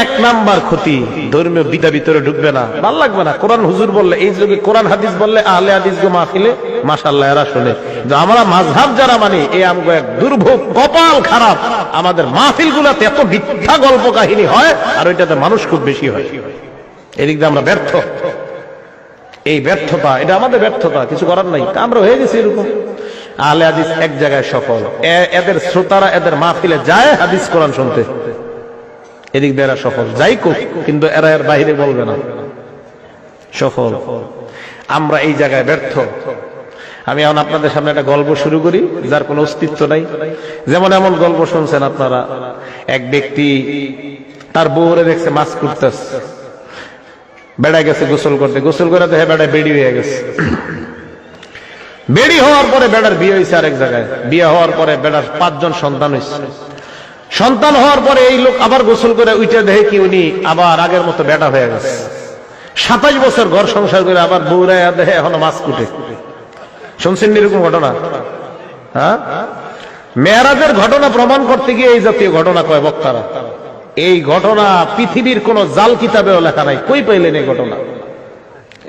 এক নাম্বার ক্ষতি, ধর্মীয় বিদা ভিতরে ঢুকবে না, ভালো লাগবে না। কোরআন হুজুর বললে, এই যুগে কোরআন হাদিস বললে আহলে হাদিস গো মাহফিলে মাশাআল্লাহ এরা শুনে। আমরা মাযহাব যারা মানি, এই আমগো এক দুর্ভোগ, কপাল খারাপ। আমাদের মাহফিল গুলাতে এত মিথ্যা গল্প কাহিনী হয়, আর ওইটাতে মানুষ খুব বেশি হয়। এদিক দিয়ে আমরা ব্যর্থ। এই ব্যর্থতা, এটা আমাদের ব্যর্থতা, কিছু করার নাই। আমরা হয়ে গেছি এরকম। আহলে হাদিস এক জায়গায় সফল, এদের শ্রোতারা এদের মাহফিলে যায় হাদিস কোরআন শুনতে, এদিক দিয়ে এরা সফল। যাই কোক, কিন্তু এরা এর বাইরে বলবে না সফল। আমরা এই জায়গায় ব্যর্থ। আমি এখন আপনাদের সামনে একটা গল্প শুরু করি যার কোনো অস্তিত্ব নাই। যেমন এমন গল্প শুনছেন আপনারা, এক ব্যক্তি তার বউরে দেখছে মাছ কুটতেছে, বেড়া গেছে গোসল করতে, গোসল করে দেখে বেড়া বেড়ি হয়ে গেছে। বেড়ি হওয়ার পরে বেড়ার বিয়ে হয়েছে আরেক জায়গায়, বিয়ে হওয়ার পরে বেড়ার 5 জন সন্তান হয়েছে। সন্তান হওয়ার পরে এই লোক আবার গোসল করে উঠে দেখে কি উনি আবার আগের মতো বেটা হয়ে গেছে। 27 বছর ঘর সংসার করে আবার বউরাইয়া দেখে এখনো মাছ কুটে। শুনছেন এরকম ঘটনা? হ্যাঁ, মেরাজের ঘটনা প্রমাণ করতে গিয়ে এই জাতীয় ঘটনা কয় বক্তারা। এই ঘটনা পৃথিবীর কোন জাল কিতাবেও লেখা নাই। কই পাইলেন এই ঘটনা?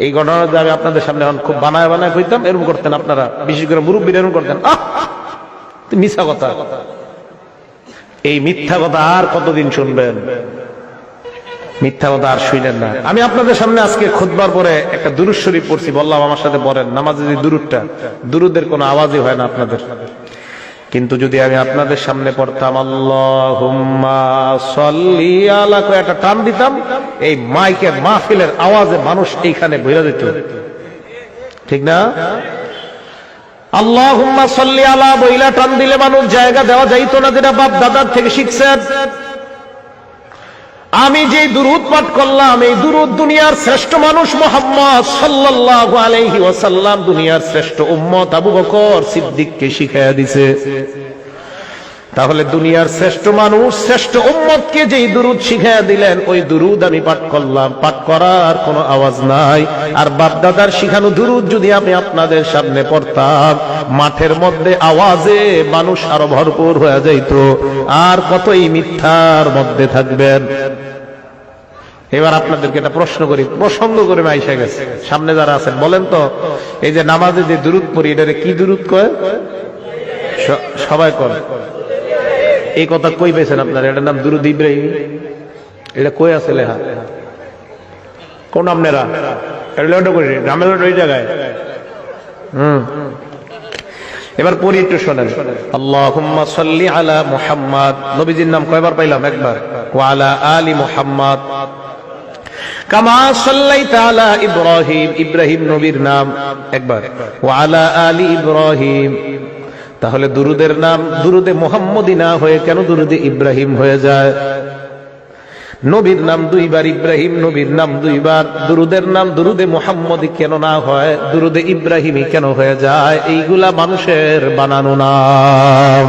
এই ঘটনা যে আমি আপনাদের সামনে এখন খুব বানায় বানায় কইতাম, এরকম করতেন আপনারা, বিশেষ করে মুরব্বীরা এরকম করতেন। মিথ্যা কথা। এই মিথ্যা কথা আর কতদিন শুনবেন? মিথ্যা কথা আর শুনেন না। আমি আপনাদের সামনে আজকে খুতবার পরে একটা দুরূদ শরীফ পড়ছি, বললাম আমার সাথে পড়েন। নামাজে যে দুরূদটা, দুরূদের কোনো আওয়াজই হয় না আপনাদের, কিন্তু যদি আমি আপনাদের সামনে পড়তাম আল্লাহুম্মা সাল্লি আলা, কয় একটা টান দিতাম, এই মাইকের মাহফিলের আওয়াজে মানুষ এইখানে বইরা দিত, ঠিক না? আল্লাহুম্মা সাল্লি আলা বইলা টান দিলে মানুষ জায়গা দেওয়া যাইতো না, যেটা বাপ দাদার থেকে শিখছেন। আমি যে দুরূদ পাঠ করলাম, এই দুরূদ দুনিয়ার শ্রেষ্ঠ মানুষ মুহাম্মদ সাল্লাল্লাহু আলাইহি ওয়াসাল্লাম, দুনিয়ার শ্রেষ্ঠ উম্মত আবু বকর সিদ্দিককে শিখায়া দিছে। তাহলে দুনিয়ার শ্রেষ্ঠ মানুষ, শ্রেষ্ঠ উম্মতকে যেই দুরূদ শিখায়া দিলেন, ওই দুরূদ আমি পাঠ করলাম। পাঠ করার কোনো আওয়াজ নাই। আর বাপ দাদার শিখানো দুরূদ যদি আমি আপনাদের সামনে পড়তাম, মাঠের মধ্যে আওয়াজে মানুষ আরো ভরপুর হয়ে যাইত। আর কতই মিথ্যার মধ্যে থাকবেন। এবার আপনাদেরকে একটা প্রশ্ন করি, প্রসঙ্গ করে আইসা গেছে, সামনে যারা আছেন বলেন তো, এই যে নামাজে যে দুরূদ পড়ি, এটারে কি দুরূদ কয়? সবাই কয়। এই কথা কই পেয়েছেন আপনারা? এটার নাম দুরূদ ইব্রাহিম। এটা কই আছে লেখা? কোন আপনারা? এটা লেখা করি গ্রামের ওই জায়গায়। এবার পড়ি, একটু শোনেন। আল্লাহুম্মা সাল্লি আলা মুহাম্মাদ, নবীজির নাম কয়বার পাইলাম? একবার। ওয়া আলা আলি মুহাম্মাদ কামা সাল্লাইতা আলা ইব্রাহিম, ইব্রাহিম নবীর নাম, একবার। ওয়া আলা আলি ইব্রাহিম। তাহলে দুরুদের নাম দুরুদে মুহাম্মদি না হয়ে কেন দুরুদে ইব্রাহিম হয়ে যায়? নবীর নাম 2 বার, ইব্রাহিম নবীর নাম 2 বার, দুরুদের নাম দুরুদে মুহাম্মদি কেন না হয়, দুরুদে ইব্রাহিমই কেন হয়ে যায়? এইগুলা মানুষের বানানো নাম।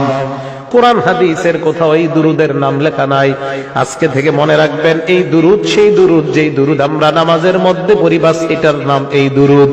কোরআন হাদিসের কোথাও এই দুরুদের নাম লেখা নাই। আজকে থেকে মনে রাখবেন, এই দুরুদ সেই দুরুদ যেই দুরুদ আমরা নামাজের মধ্যে পড়ি, বাস এটার নাম এই দুরুদ।